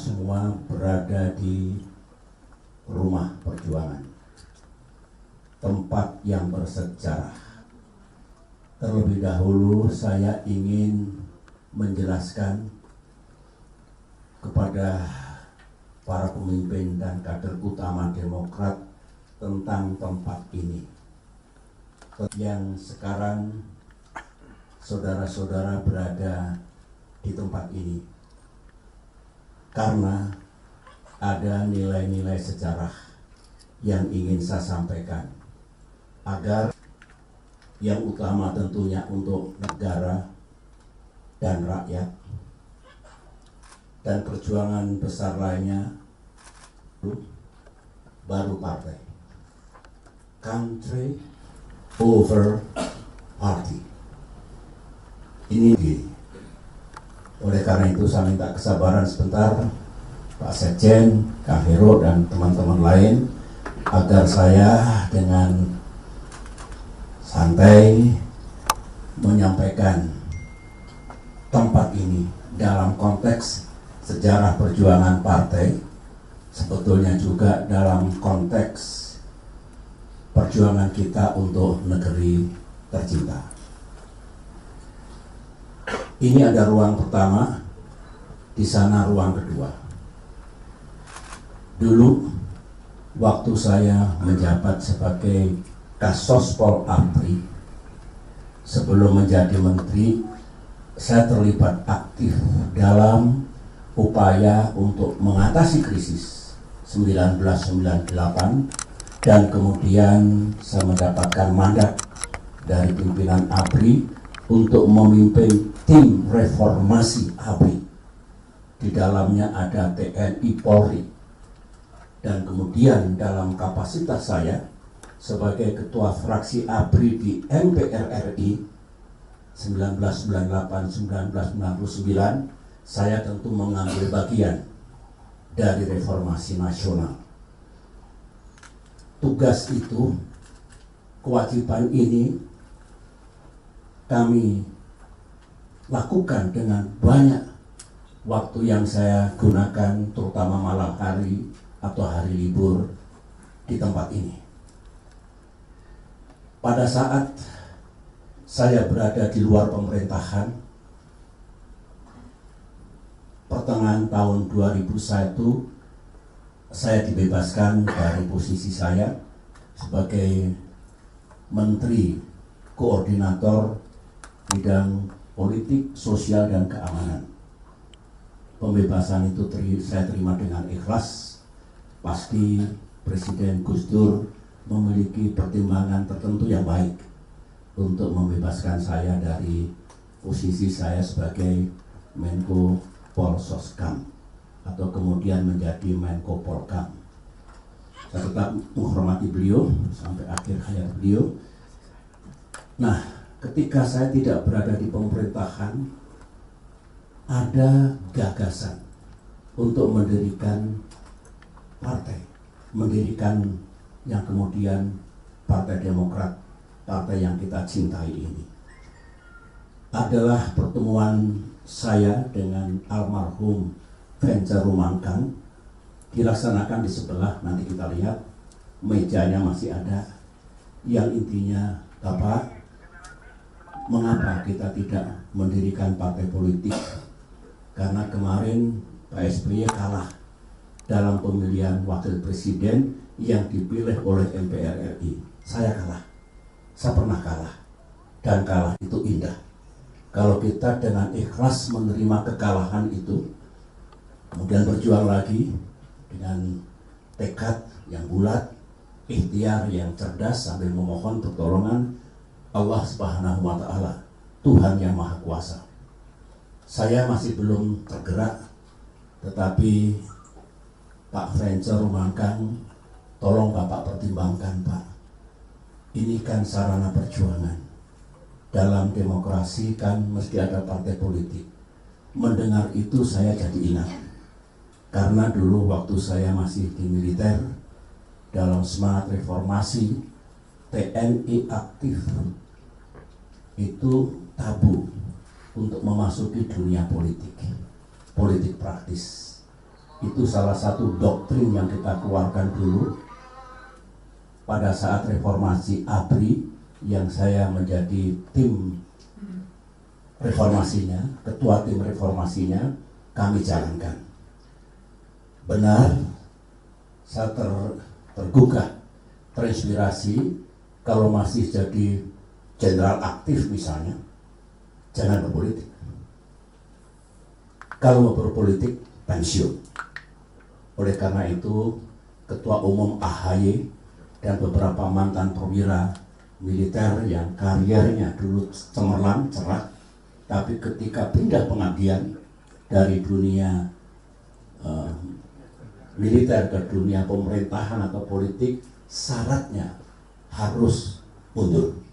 semua berada di rumah perjuangan, tempat yang bersejarah. Terlebih dahulu saya ingin menjelaskan kepada para pemimpin dan kader utama Demokrat tentang tempat ini. Yang sekarang saudara-saudara berada di tempat ini karena ada nilai-nilai sejarah yang ingin saya sampaikan, agar yang utama tentunya untuk negara dan rakyat, dan perjuangan besar lainnya baru partai. Country over party. Ini oleh karena itu saya minta kesabaran sebentar Pak Sekjen, Kang Hero dan teman-teman lain, agar saya dengan santai menyampaikan tempat ini dalam konteks sejarah perjuangan partai, sebetulnya juga dalam konteks perjuangan kita untuk negeri tercinta. Ini ada ruang pertama, di sana ruang kedua. Dulu waktu saya menjabat sebagai Kasospol APRI, sebelum menjadi menteri, saya terlibat aktif dalam upaya untuk mengatasi krisis 1998, dan kemudian saya mendapatkan mandat dari pimpinan APRI untuk memimpin tim reformasi ABRI. Di dalamnya ada TNI Polri, dan kemudian dalam kapasitas saya sebagai ketua fraksi ABRI di MPR RI 1998-1999, saya tentu mengambil bagian dari reformasi nasional. Tugas itu, kewajiban ini kami lakukan dengan banyak waktu yang saya gunakan, terutama malam hari atau hari libur di tempat ini. Pada saat saya berada di luar pemerintahan, pertengahan tahun 2001, saya dibebaskan dari posisi saya sebagai Menteri Koordinator Bidang Politik, Sosial, dan Keamanan. Pembebasan itu saya terima dengan ikhlas. Pasti Presiden Gus Dur memiliki pertimbangan tertentu yang baik untuk membebaskan saya dari posisi saya sebagai Menko Polsoskam atau kemudian menjadi Menko Polkam. Saya tetap menghormati beliau sampai akhir hayat beliau. Nah, ketika saya tidak berada di pemerintahan, ada gagasan untuk mendirikan partai, mendirikan yang kemudian Partai Demokrat, partai yang kita cintai ini. Adalah pertemuan saya dengan almarhum Vencer Rumangkang, dilaksanakan di sebelah, nanti kita lihat mejanya masih ada, yang intinya Bapak, mengapa kita tidak mendirikan partai politik? Karena kemarin Pak SBY kalah dalam pemilihan wakil presiden yang dipilih oleh MPR RI. Saya kalah, saya pernah kalah, dan kalah itu indah. Kalau kita dengan ikhlas menerima kekalahan itu, kemudian berjuang lagi dengan tekad yang bulat, ikhtiar yang cerdas sambil memohon pertolongan Allah Subhanahu wa Ta'ala, Tuhan yang Maha Kuasa. Saya masih belum tergerak, tetapi Pak Vencer Rumangkang, tolong Bapak pertimbangkan Pak. Ini kan sarana perjuangan. Dalam demokrasi kan mesti ada partai politik. Mendengar itu saya jadi ingat. Karena dulu waktu saya masih di militer, dalam semangat reformasi, TNI aktif itu tabu untuk memasuki dunia politik praktis. Itu salah satu doktrin yang kita keluarkan dulu pada saat reformasi ABRI, yang saya menjadi tim reformasinya, ketua tim reformasinya, kami jalankan. Benar, saya tergugah, terinspirasi. Kalau masih jadi jenderal aktif misalnya, jangan berpolitik. Kalau mau berpolitik, pensiun. Oleh karena itu, Ketua Umum AHY dan beberapa mantan perwira militer yang karirnya dulu cemerlang, cerah, tapi ketika pindah pengabdian dari dunia militer ke dunia pemerintahan atau politik, syaratnya harus mundur.